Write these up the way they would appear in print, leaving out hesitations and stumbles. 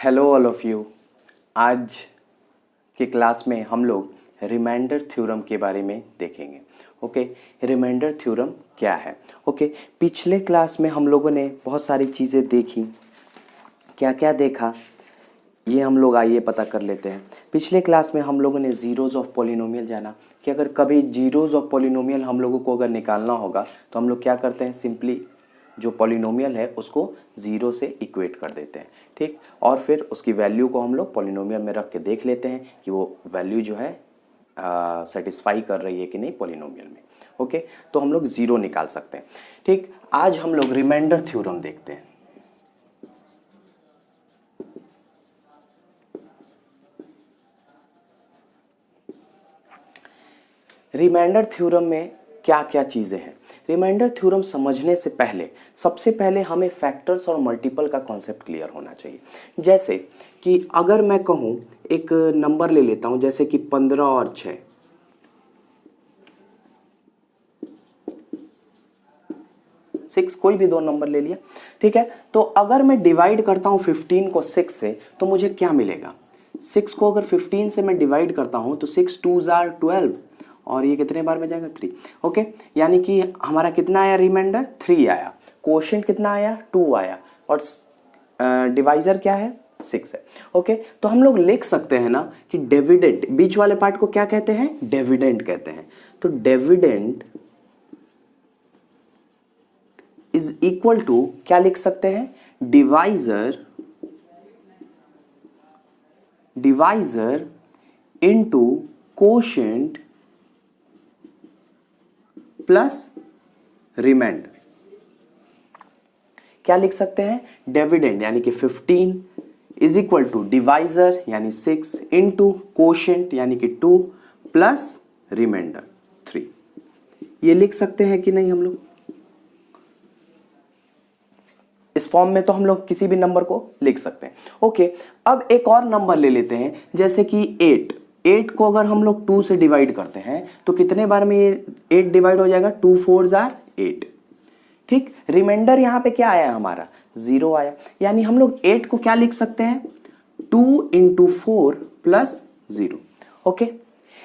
Hello all of you. आज की class में हम लोग रिमाइंडर थ्योरम के बारे में देखेंगे। ओके, रिमाइंडर थ्योरम क्या है? ओके, पिछले क्लास में हम लोगों ने बहुत सारी चीज़ें देखी। क्या क्या देखा ये हम लोग आइए पता कर लेते हैं। पिछले क्लास में हम लोगों ने जीरोज़ ऑफ पॉलिनोमियल जाना कि अगर कभी जीरोज़ ऑफ पॉलिनोमियल हम लोगों को अगर निकालना होगा तो हम लोग क्या करते हैं, सिंपली जो पॉलिनोमियल है उसको ज़ीरो से इक्वेट कर देते हैं। ठीक, और फिर उसकी वैल्यू को हम लोग पॉलिनोमियल में रख के देख लेते हैं कि वो वैल्यू जो है सेटिस्फाई कर रही है कि नहीं पॉलिनोमियल में। ओके, तो हम लोग ज़ीरो निकाल सकते हैं। ठीक, आज हम लोग रिमाइंडर थ्योरम देखते हैं। रिमाइंडर थ्योरम में क्या क्या चीज़ें हैं? रिमाइंडर थ्योरम समझने से पहले सबसे पहले हमें फैक्टर्स और मल्टीपल का कॉन्सेप्ट क्लियर होना चाहिए। जैसे कि अगर मैं कहूँ, एक नंबर ले लेता हूँ जैसे कि 15 और 6। सिक्स, कोई भी दो नंबर ले लिया, ठीक है। तो अगर मैं डिवाइड करता हूँ 15 को 6 से तो मुझे क्या मिलेगा? 6 को अगर 15 से मैं डिवाइड करता हूँ तो 6 2s are 12 और ये कितने बार में जाएगा? 3। ओके, यानी कि हमारा कितना आया रिमाइंडर? 3 आया। कोशेंट कितना आया? 2 आया। और डिवाइजर क्या है? 6 है। ओके, तो हम लोग लिख सकते हैं ना कि डिविडेंड, बीच वाले पार्ट को क्या कहते हैं? डिविडेंड कहते हैं। तो डिविडेंड इज इक्वल टू क्या लिख सकते हैं? Divisor into quotient plus remainder. क्या लिख सकते हैं? डिविडेंड यानी कि 15 इज इक्वल टू डिवाइजर यानी 6 इनटू कोशेंट यानी कि 2 प्लस रिमाइंडर 3। ये लिख सकते हैं कि नहीं हम लोग? इस फॉर्म में तो हम लोग किसी भी नंबर को लिख सकते हैं। ओके, अब एक और नंबर ले लेते हैं जैसे कि 8। 8 को अगर हम लोग 2 से डिवाइड करते हैं तो कितने बार में ये 8 डिवाइड हो जाएगा? 2 4s are 8। ठीक, रिमाइंडर यहां पे क्या आया हमारा? 0 आया। यानी हम लोग 8 को क्या लिख सकते हैं? 2 इंटू 4 प्लस 0। ओके,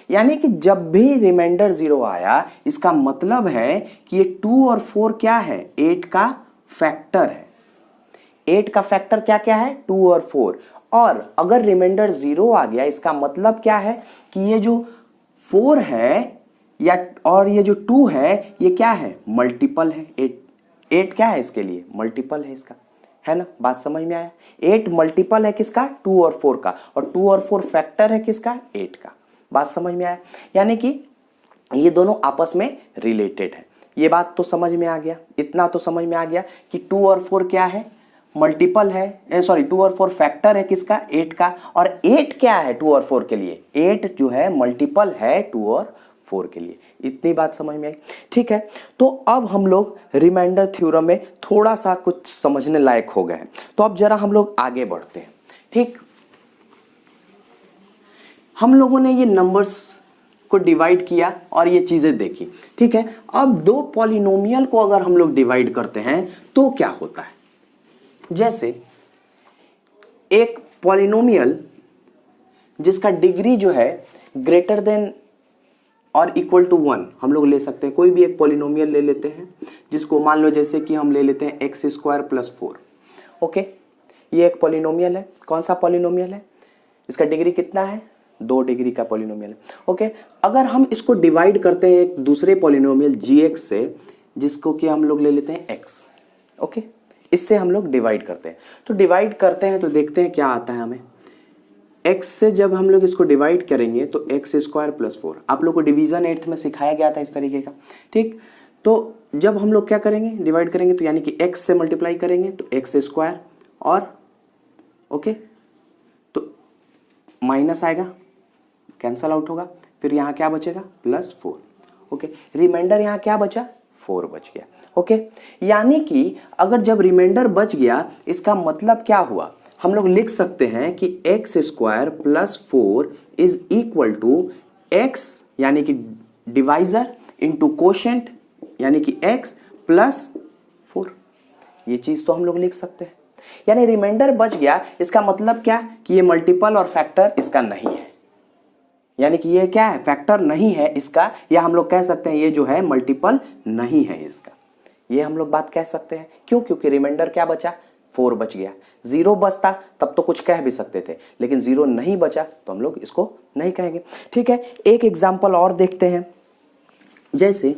यानी कि जब भी रिमाइंडर 0 आया इसका मतलब है कि ये 2 और 4 क्या है? 8 का फैक्टर है। 8 का फैक्टर क्या क्या है? 2 और 4। और अगर रिमाइंडर 0 आ गया इसका मतलब क्या है कि ये जो 4 है या और ये जो 2 है ये क्या है? मल्टीपल है। 8 क्या है इसके लिए? मल्टीपल है इसका, है ना? बात समझ में आया? 8 मल्टीपल है किसका? 2 और 4 का। और 2 और 4 फैक्टर है किसका? 8 का। बात समझ में आया? यानी कि ये दोनों आपस में रिलेटेड है। ये बात तो समझ में आ गया। इतना तो समझ में आ गया कि 2 और 4 क्या है? मल्टीपल है। सॉरी, 2 और 4 फैक्टर है किसका? 8 का। और 8 क्या है 2 और 4 के लिए? 8 जो है मल्टीपल है 2 और 4 के लिए। इतनी बात समझ में आई? ठीक है, तो अब हम लोग रिमाइंडर थ्योरम में थोड़ा सा कुछ समझने लायक हो गए हैं। तो अब जरा हम लोग आगे बढ़ते हैं। ठीक, हम लोगों ने ये नंबर्स को डिवाइड किया और ये चीजें देखी। ठीक है, अब दो पॉलिनोमियल को अगर हम लोग डिवाइड करते हैं तो क्या होता है? जैसे एक पॉलिनोमियल जिसका डिग्री जो है ग्रेटर देन और इक्वल टू 1 हम लोग ले सकते हैं। कोई भी एक पॉलिनोमियल ले लेते हैं जिसको मान लो जैसे कि हम ले लेते हैं x² + 4। ओके, ये एक पॉलिनोमियल है। कौन सा पॉलिनोमियल है? इसका डिग्री कितना है? 2 डिग्री का पॉलिनोमियल है। ओके, अगर हम इसको डिवाइड करते हैं एक दूसरे पॉलिनोमियल gx से जिसको कि हम लोग ले लेते हैं x। ओके, इससे हम लोग डिवाइड करते हैं। तो डिवाइड करते हैं तो देखते हैं क्या आता है हमें। x से जब हम लोग इसको डिवाइड करेंगे तो x² + 4। आप लोग को डिवीजन 8th में सिखाया गया था इस तरीके का। ठीक, तो जब हम लोग क्या करेंगे? डिवाइड करेंगे तो यानी कि x से मल्टीप्लाई करेंगे तो x² और ओके तो माइनस आएगा, कैंसल आउट होगा। फिर यहाँ क्या बचेगा? +4। ओके, रिमाइंडर यहाँ क्या बचा? 4 बच गया। ओके, यानी कि अगर जब रिमाइंडर बच गया इसका मतलब क्या हुआ? हम लोग लिख सकते हैं कि x² + 4 is equal to x यानी कि डिवाइजर इंटू कोशेंट यानी कि x + 4। ये चीज तो हम लोग लिख सकते हैं। यानी रिमाइंडर बच गया, इसका मतलब क्या कि ये मल्टीपल और फैक्टर इसका नहीं है, यानी कि ये क्या है, फैक्टर नहीं है इसका, या हम लोग कह सकते हैं ये जो है मल्टीपल नहीं है इसका, ये हम लोग बात कह सकते हैं। क्यों? क्योंकि रिमाइंडर क्या बचा, 4 बच गया। 0 बचता तब तो कुछ कह भी सकते थे, लेकिन 0 नहीं बचा तो हम लोग इसको नहीं कहेंगे। ठीक है, एक एग्जाम्पल और देखते हैं। जैसे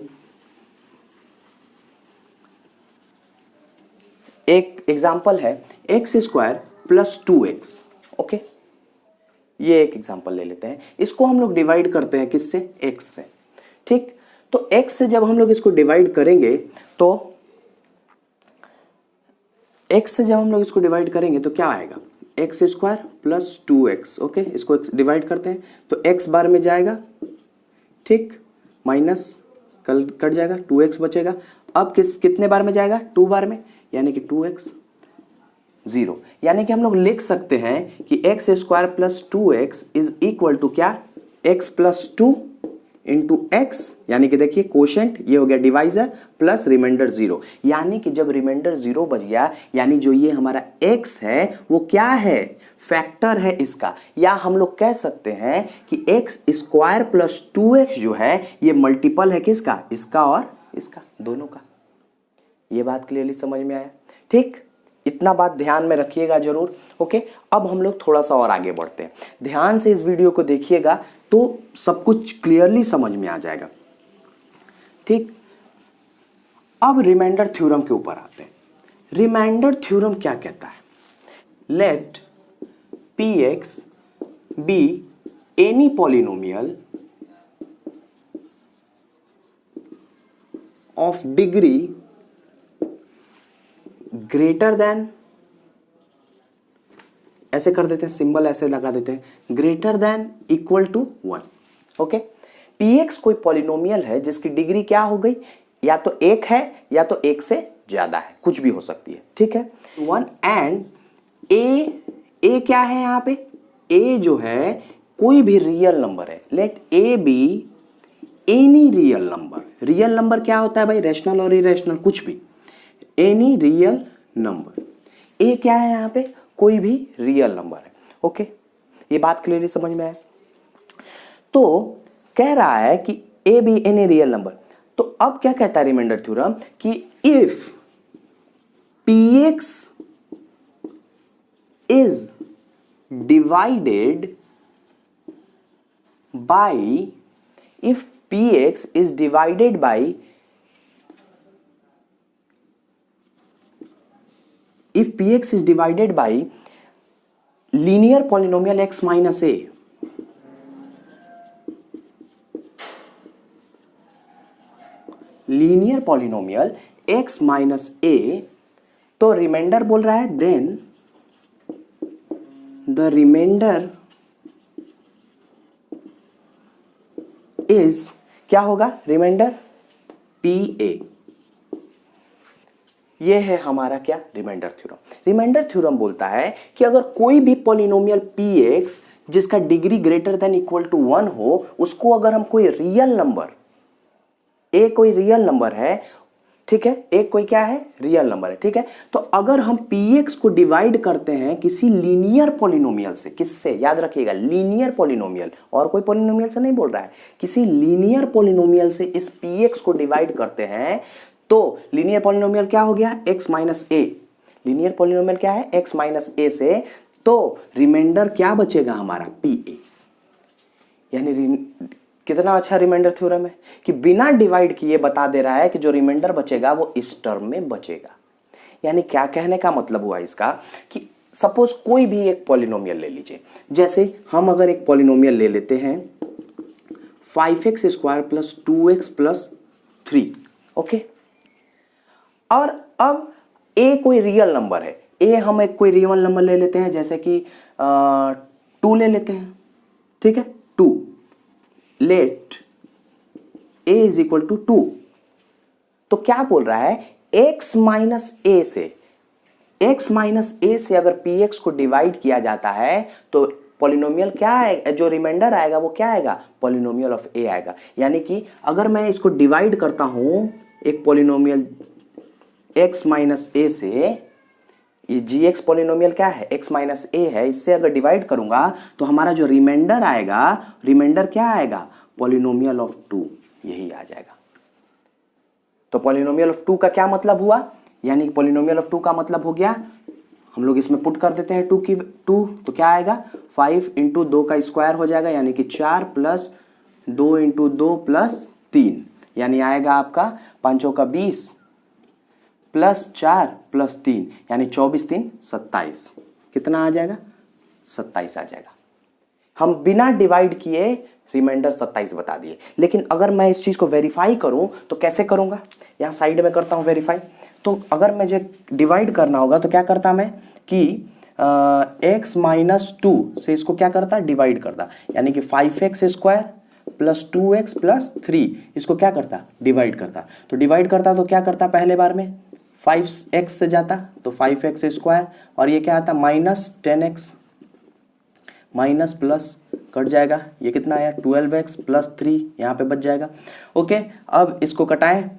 एक एग्जाम्पल है x² + 2x। ओके, ये एक एग्जाम्पल ले लेते हैं, इसको हम लोग डिवाइड करते हैं किससे, x से। ठीक, तो x से जब हम लोग इसको डिवाइड करेंगे तो x से जब हम लोग इसको डिवाइड करेंगे तो क्या आएगा, x² + 2x। ओके, इसको डिवाइड करते हैं तो x बार में जाएगा, ठीक, माइनस कट जाएगा, 2x बचेगा। अब कितने बार में जाएगा, 2 बार में, यानी कि 2x 0। यानी कि हम लोग लिख सकते हैं कि x² + 2x is equal to क्या, x + 2 इंटू x, यानी कि देखिए कोशेंट, ये हो गया डिवाइजर, प्लस रिमाइंडर 0। यानी कि जब रिमाइंडर 0 बच गया, यानी जो ये हमारा x है वो क्या है, फैक्टर है इसका, या हम लोग कह सकते हैं कि x² + 2x जो है ये मल्टीपल है किसका, इसका और इसका, दोनों का। ये बात क्लियरली समझ में आया? ठीक, इतना बात ध्यान में रखिएगा जरूर। ओके, अब हम लोग थोड़ा सा और आगे बढ़ते हैं। ध्यान से इस वीडियो को देखिएगा तो सब कुछ क्लियरली समझ में आ जाएगा। ठीक, अब रिमाइंडर थ्योरम के ऊपर आते हैं। रिमाइंडर थ्योरम क्या कहता है, let px be any polynomial of degree greater than, ऐसे कर देते हैं, सिंबल ऐसे लगा देते हैं, greater than equal to 1। Okay, px कोई पॉलिनोमियल है जिसकी डिग्री क्या हो गई, या तो 1 है या तो 1 से ज्यादा है, कुछ भी हो सकती है। ठीक है, 1 एंड a क्या है यहां पे, a जो है कोई भी रियल नंबर है, let a be any real number. Real number क्या होता है भाई, रैशनल और इरेशनल, कुछ भी, एनी रियल नंबर। ए क्या है यहां पे, कोई भी रियल नंबर है। ओके, ये बात क्लियरली समझ में आया? तो कह रहा है कि A B any real number. तो अब क्या कहता है रिमाइंडर थ्योरम कि if px is divided by, if px is divided by, if px is divided by linear polynomial x minus a, linear polynomial x minus a, तो reminder बोल रहा है देन द रिमाइंडर इज, क्या होगा reminder, pa। ये है हमारा क्या, रिमाइंडर थ्योरम। रिमाइंडर थ्योरम बोलता है कि अगर कोई भी पॉलिनोमियल px जिसका degree greater than equal to 1 हो, उसको अगर हम कोई रियल नंबर, a कोई रियल नंबर है, ठीक है, एक कोई क्या है, रियल नंबर है। ठीक है, तो अगर हम px को डिवाइड करते हैं किसी लीनियर पॉलिनोमियल से, किससे, याद रखिएगा, लीनियर पॉलिनोमियल, और कोई पॉलिनोमियल से नहीं बोल रहा है, किसी लीनियर पॉलिनोमियल से इस px को डिवाइड करते हैं, तो लीनियर पॉलिनोमियल क्या हो गया, x minus a। Linear polynomial क्या है, x माइनस a से, तो रिमाइंडर क्या बचेगा हमारा, pa। यानी कितना अच्छा रिमाइंडर थ्योरम है कि बिना डिवाइड किए बता दे रहा है कि जो रिमाइंडर बचेगा वो इस टर्म में बचेगा। यानी क्या कहने का मतलब हुआ इसका कि सपोज कोई भी एक पॉलिनोमियल ले लीजिए, जैसे हम अगर एक पॉलिनोमियल ले लेते हैं 5x² + 2x + 3। ओके, और अब a कोई रियल नंबर है, a हम एक कोई रियल नंबर ले लेते हैं, जैसे कि 2 ले लेते हैं। ठीक है, 2, let a is equal to 2। तो क्या बोल रहा है, x माइनस a से अगर px को डिवाइड किया जाता है तो पॉलिनोमियल क्या है, जो रिमाइंडर आएगा वो क्या आएगा, पॉलिनोमियल ऑफ a आएगा। यानी कि अगर मैं इसको डिवाइड करता हूं एक पॉलिनोमियल x माइनस a से, ये जी एक्स पॉलिनोमियल क्या है, एक्स माइनस ए है, इससे अगर डिवाइड करूंगा तो हमारा जो रिमाइंडर आएगा, रिमाइंडर क्या आएगा, पॉलिनोमियल ऑफ 2, यही आ जाएगा। तो पॉलिनोमियल ऑफ 2 का क्या मतलब हुआ, यानी पॉलिनोमियल ऑफ 2 का मतलब हो गया, हम लोग इसमें पुट कर देते हैं 2 तो क्या आएगा, 5 इंटू 2 का स्क्वायर हो जाएगा, यानी कि 4 प्लस 2 इंटू 2 प्लस 3, यानी आएगा आपका 5 का 20 प्लस 4 प्लस 3, यानी 24 3 27, कितना आ जाएगा, 27 आ जाएगा। हम बिना डिवाइड किए रिमाइंडर 27 बता दिए। लेकिन अगर मैं इस चीज़ को वेरीफाई करूं तो कैसे करूंगा, यहाँ साइड में करता हूं वेरीफाई। तो अगर मुझे डिवाइड करना होगा तो क्या करता मैं कि x माइनस 2 से इसको क्या करता, डिवाइड करता, यानी कि 5x square plus 2x plus 3, इसको क्या करता, डिवाइड करता। तो डिवाइड करता तो क्या करता, पहले बार में 5x से जाता तो 5x स्क्वायर, और ये क्या आता minus 10x, minus plus cut जाएगा, ये कितना आया 12x प्लस 3, यहाँ पे बच जाएगा। ओके, अब इसको कटाएं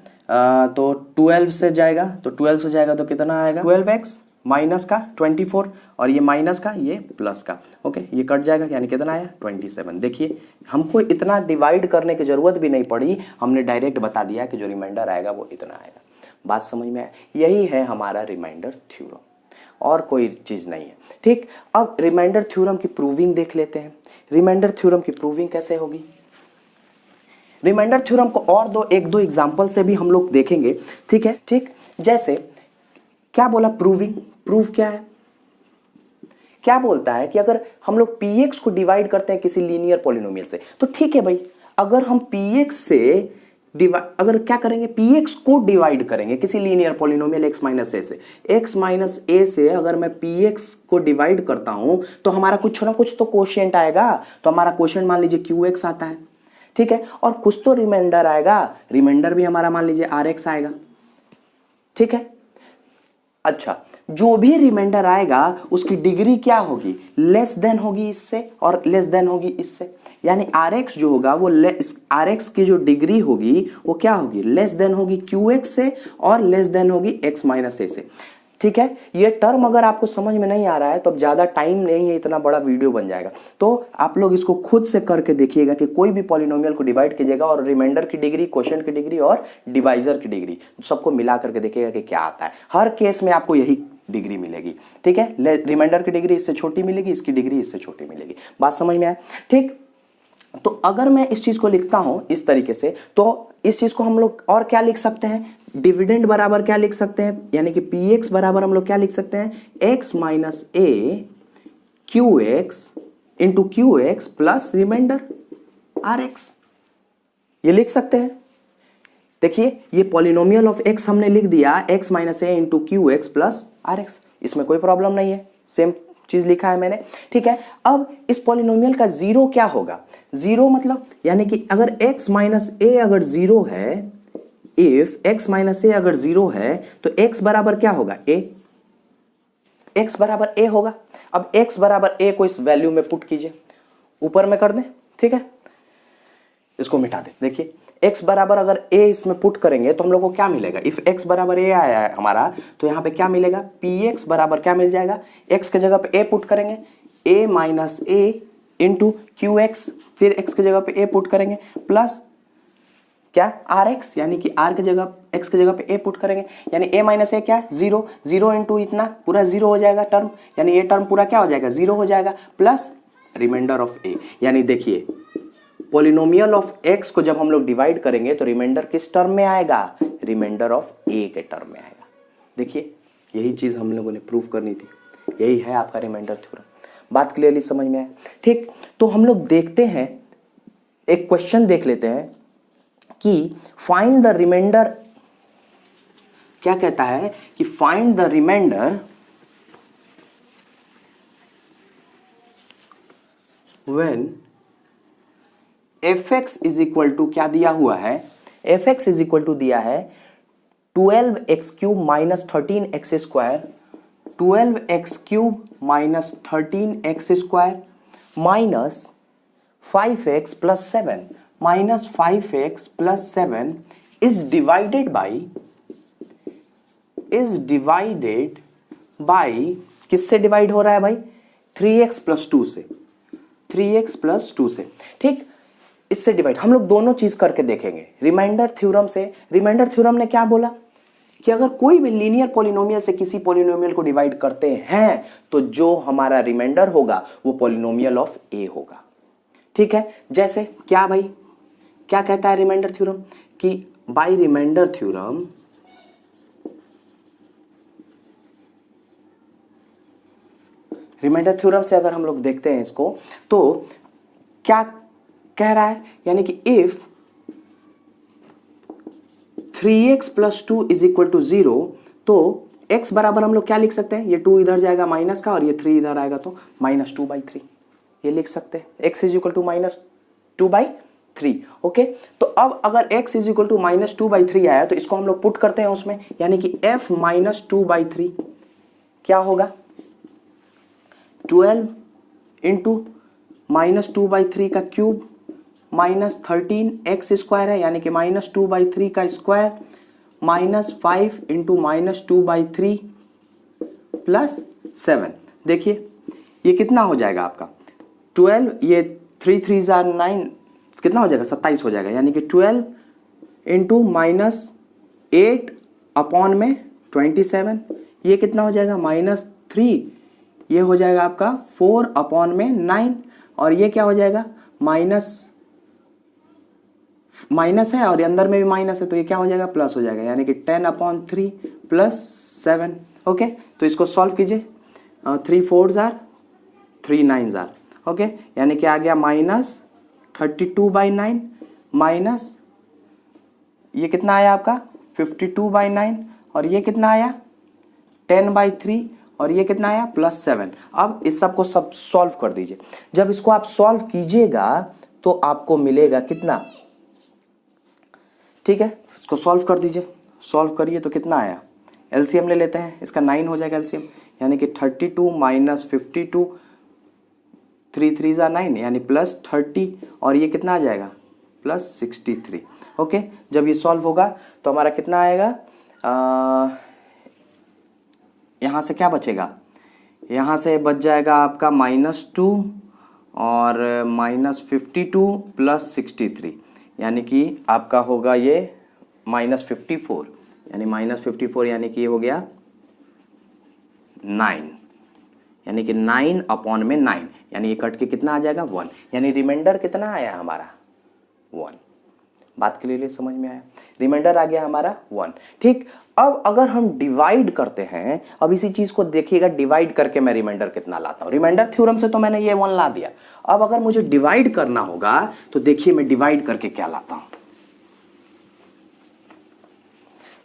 तो 12 से जाएगा, तो 12 से जाएगा तो कितना आएगा 12x माइनस का 24, और ये माइनस का ये प्लस का, ओके ये कट जाएगा, यानी कितना आया 27। देखिए हमको इतना डिवाइड करने की जरूरत भी नहीं पड़ी, हमने डायरेक्ट बता दिया कि जो रिमाइंडर आएगा वो इतना आएगा। बात समझ में आया, यही है हमारा रिमाइंडर थ्योरम, और कोई चीज़ नहीं है। ठीक, अब रिमाइंडर थ्योरम की प्रूविंग देख लेते हैं। रिमाइंडर थ्योरम की प्रूविंग कैसे होगी, रिमाइंडर थ्योरम को और एक दो एग्जांपल से भी हम लोग देखेंगे। ठीक है, ठीक, जैसे क्या बोला प्रूविंग, प्रूफ क्या है, क्या बोलता है कि अगर हम लोग px को डिवाइड करते हैं किसी लीनियर पॉलिनोमियल से, तो ठीक है भाई, अगर हम px से अगर क्या करेंगे, px को डिवाइड करेंगे किसी लीनियर पॉलिनोमियल x माइनस ए से, x माइनस ए से अगर मैं px को डिवाइड करता हूं तो हमारा कुछ ना कुछ तो कोशिएंट आएगा। तो हमारा कोशिएंट मान लीजिए qx आता है, ठीक है, और कुछ तो रिमाइंडर आएगा, रिमाइंडर भी हमारा मान लीजिए rx आएगा। ठीक है, अच्छा, जो भी रिमाइंडर आएगा उसकी डिग्री क्या होगी, लेस देन होगी इससे और लेस देन होगी इससे, यानी Rx जो होगा वो Rx की जो डिग्री होगी वो क्या होगी, लेस देन होगी Qx से और लेस देन होगी x माइनस ए से। ठीक है, ये टर्म अगर आपको समझ में नहीं आ रहा है तो अब ज़्यादा टाइम नहीं है, इतना बड़ा वीडियो बन जाएगा, तो आप लोग इसको खुद से करके देखिएगा कि कोई भी पॉलिनोमियल को डिवाइड कीजिएगा और रिमाइंडर की डिग्री, क्वोशिएंट की डिग्री और डिवाइजर की डिग्री सबको मिला करके देखिएगा कि क्या आता है। हर केस में आपको यही डिग्री मिलेगी। ठीक है, रिमाइंडर की डिग्री इससे छोटी मिलेगी, इसकी डिग्री इससे छोटी मिलेगी। बात समझ में आया। ठीक, तो अगर मैं इस चीज को लिखता हूं इस तरीके से, तो इस चीज को हम लोग और क्या लिख सकते हैं, डिविडेंड बराबर क्या लिख सकते हैं, यानी कि px बराबर हम लोग क्या लिख सकते हैं, x minus a qx into qx plus remainder rx, ये लिख सकते हैं। देखिए ये पॉलिनोमियल ऑफ x हमने लिख दिया, x माइनस ए इंटू qx प्लस rx, इसमें कोई प्रॉब्लम नहीं है, सेम चीज लिखा है मैंने। ठीक है, अब इस पॉलिनोमियल का जीरो क्या होगा, जीरो मतलब यानी कि अगर x माइनस ए अगर जीरो है, इफ x माइनस ए अगर जीरो है तो x बराबर क्या होगा, a, x बराबर a होगा। अब x बराबर a को इस वैल्यू में पुट कीजिए, ऊपर में कर दें। ठीक है, इसको मिटा दें। देखिए x बराबर अगर a इसमें पुट करेंगे तो हम लोग को क्या मिलेगा, इफ x बराबर a आया है हमारा तो यहाँ पे क्या मिलेगा, px बराबर क्या मिल जाएगा, x के जगह पे a पुट करेंगे, a minus a into qx, फिर x के जगह पे a पुट करेंगे प्लस क्या rx, यानी कि r के जगह x के जगह पे a पुट करेंगे, यानी a माइनस ए क्या, जीरो, जीरो इंटू इतना पूरा जीरो हो जाएगा टर्म, यानी ये टर्म पूरा क्या हो जाएगा, जीरो हो जाएगा, प्लस रिमाइंडर ऑफ a। यानी देखिए पॉलिनोमियल ऑफ x को जब हम लोग डिवाइड करेंगे तो रिमाइंडर किस टर्म में आएगा, रिमाइंडर ऑफ a के टर्म में आएगा। देखिए यही चीज हम लोगों ने प्रूव करनी थी, यही है आपका रिमाइंडर थ्योरम। बात क्लियरली समझ में आया। ठीक, तो हम लोग देखते हैं, एक क्वेश्चन देख लेते हैं कि फाइंड द रिमाइंडर, क्या कहता है कि find the remainder when fx is equal to, क्या दिया हुआ है, fx इज इक्वल टू दिया है 12x cube minus 13x square, 12x cube minus 13x square minus 5x plus 7, minus 5x plus 7 is divided by किससे divide हो रहा है भाई, 3x प्लस 2 से, 3x प्लस 2 से, ठीक, इससे डिवाइड। हम लोग दोनों चीज करके देखेंगे रिमाइंडर थ्योरम से। रिमाइंडर थ्योरम ने क्या बोला कि अगर कोई भी लीनियर पॉलिनोमियल से किसी पॉलिनोमियल को डिवाइड करते हैं तो जो हमारा रिमाइंडर होगा वो पॉलिनोमियल ऑफ ए होगा, ठीक है। जैसे क्या भाई, क्या कहता है रिमाइंडर थ्योरम कि by remainder theorem remainder theorem से अगर हम लोग देखते हैं इसको तो क्या कह रहा है, यानी कि if 3x plus 2 is equal to 0 तो x बराबर हम लोग क्या लिख सकते हैं, ये 2 इधर जाएगा माइनस का और ये 3 इधर आएगा तो -2/3 ये लिख सकते हैं। x is equal to -2/3, okay. तो अब अगर x इज इक्वल टू -2/3 आया तो इसको हम लोग पुट करते हैं उसमें, यानी कि f -2/3 क्या होगा, 12 इंटू -2/3 का क्यूब -13x स्क्वायर है, यानी कि -2/3 का स्क्वायर -5 इंटू -2/3 प्लस 7। देखिए ये कितना हो जाएगा आपका 12, ये 3 3 जार 9 कितना हो जाएगा 27 हो जाएगा, यानी कि 12 इंटू -8 अपॉन में 27, ये कितना हो जाएगा -3, ये हो जाएगा आपका 4 अपॉन में 9 और ये क्या हो जाएगा माइनस है और अंदर में भी माइनस है तो ये क्या हो जाएगा प्लस हो जाएगा, यानी कि 10/3 प्लस 7, ओके। तो इसको सॉल्व कीजिए, 3 4 जार 3 9 जार, ओके, यानी कि आ गया -32/9 माइनस ये कितना आया आपका 52/9 और ये कितना आया 10/3 और ये कितना आया +7। अब इस सब को सब सॉल्व कर दीजिए। जब इसको आप सॉल्व कीजिएगा तो आपको मिलेगा कितना, ठीक है, इसको सॉल्व कर दीजिए। सॉल्व करिए तो कितना आया, एलसीएम ले लेते हैं, इसका 9 हो जाएगा एलसीएम, यानी कि 32 माइनस 52, 3 3 ज़ा 9 यानी +30 और ये कितना आ जाएगा +63, ओके। जब ये सॉल्व होगा तो हमारा कितना आएगा, यहाँ से क्या बचेगा, यहाँ से बच जाएगा आपका -2 और -52 प्लस 63, यानी कि आपका होगा ये -54, यानी -54 यानी कि ये हो गया 9, यानी कि 9 अपॉन में 9, यानी ये कट के कितना आ जाएगा 1, यानी रिमाइंडर कितना आया हमारा 1। बात क्लियरली समझ में आया, रिमाइंडर आ गया हमारा 1, ठीक। अब अगर हम डिवाइड करते हैं, अब इसी चीज को देखिएगा, डिवाइड करके मैं रिमाइंडर कितना लाता हूं। रिमाइंडर थ्योरम से तो मैंने ये 1 ला दिया, अब अगर मुझे डिवाइड करना होगा तो देखिए मैं डिवाइड करके क्या लाता हूं,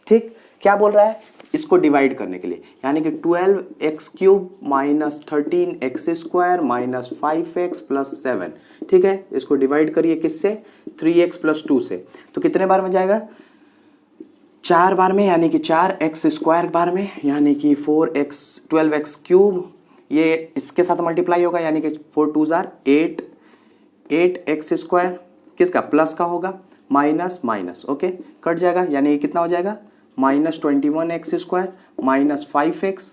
ठीक। क्या बोल रहा है, इसको डिवाइड करने के लिए, यानी कि 12x³ minus 13x square minus 5x plus 7, ठीक है। इसको डिवाइड करिए किससे, 3x प्लस 2 से, तो कितने बार में जाएगा 4 बार में, यानी कि 4x स्क्वायर बार में, यानी कि 12x³, ये इसके साथ मल्टीप्लाई होगा, यानी कि 4 2 जार 8, 8x स्क्वायर किसका प्लस का होगा, माइनस माइनस, ओके, कट जाएगा, यानी ये कितना हो जाएगा -21x स्क्वायर माइनस 5x,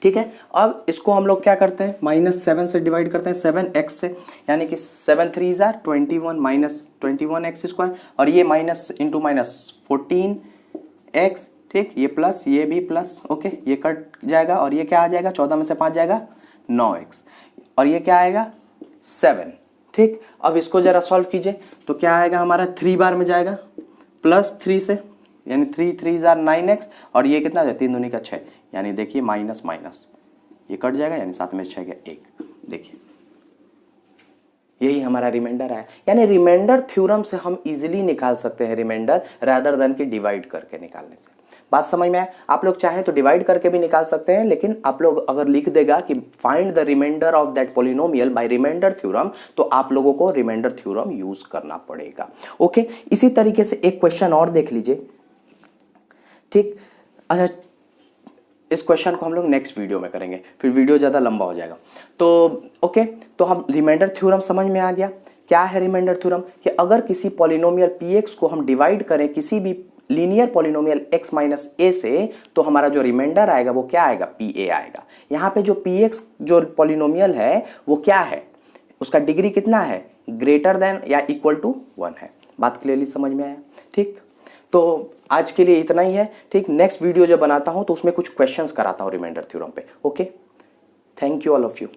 ठीक है। अब इसको हम लोग क्या करते हैं, -7 से डिवाइड करते हैं, 7x से, यानी कि 7 3 जार 21 माइनस 21x स्क्वायर और ये माइनस इंटू माइनस 14x, ठीक, ये प्लस ये भी प्लस, ओके, ये कट जाएगा और ये क्या आ जाएगा 14 में से 5 जाएगा 9x और ये क्या आएगा 7, ठीक। अब इसको जरा सॉल्व कीजिए तो क्या आएगा हमारा 3 बार में जाएगा +3 से, यानी 3 3 जार 9x और ये कितना है 3 दूनी का 6, यानी देखिए माइनस माइनस ये कट जाएगा, यानी 7 में 6 गया 1, देखिए यही हमारा रिमाइंडर है। यानी रिमाइंडर थ्योरम से हम इजीली निकाल सकते हैं रिमाइंडर रादर देन कि डिवाइड करके निकालने से। बात समझ में आए, आप लोग चाहें तो डिवाइड करके भी निकाल सकते हैं, लेकिन आप लोग अगर लिख देगा कि find the remainder of that polynomial by remainder theorem, तो आप लोगों को रिमाइंडर थ्योरम यूज करना पड़ेगा, ओके। इसी तरीके से एक क्वेश्चन और देख लीजिए, ठीक। अच्छा, इस क्वेश्चन को हम लोग नेक्स्ट वीडियो में करेंगे, फिर वीडियो ज़्यादा लंबा हो जाएगा, तो ओके। तो हम रिमाइंडर थ्योरम समझ में आ गया। क्या है रिमाइंडर थ्योरम, कि अगर किसी पॉलिनोमियल px को हम डिवाइड करें किसी भी लीनियर पॉलिनोमियल x माइनस ए से, तो हमारा जो रिमाइंडर आएगा वो क्या आएगा, पी ए आएगा। यहाँ पे जो पी एक्स जो पॉलिनोमियल है वो क्या है, उसका डिग्री कितना है, ग्रेटर देन या इक्वल टू 1 है। बात क्लियरली समझ में आया, ठीक। तो आज के लिए इतना ही है, ठीक। नेक्स्ट वीडियो जब बनाता हूँ तो उसमें कुछ क्वेश्चंस कराता हूँ रिमाइंडर थ्योरम पे। Okay, thank you all of you.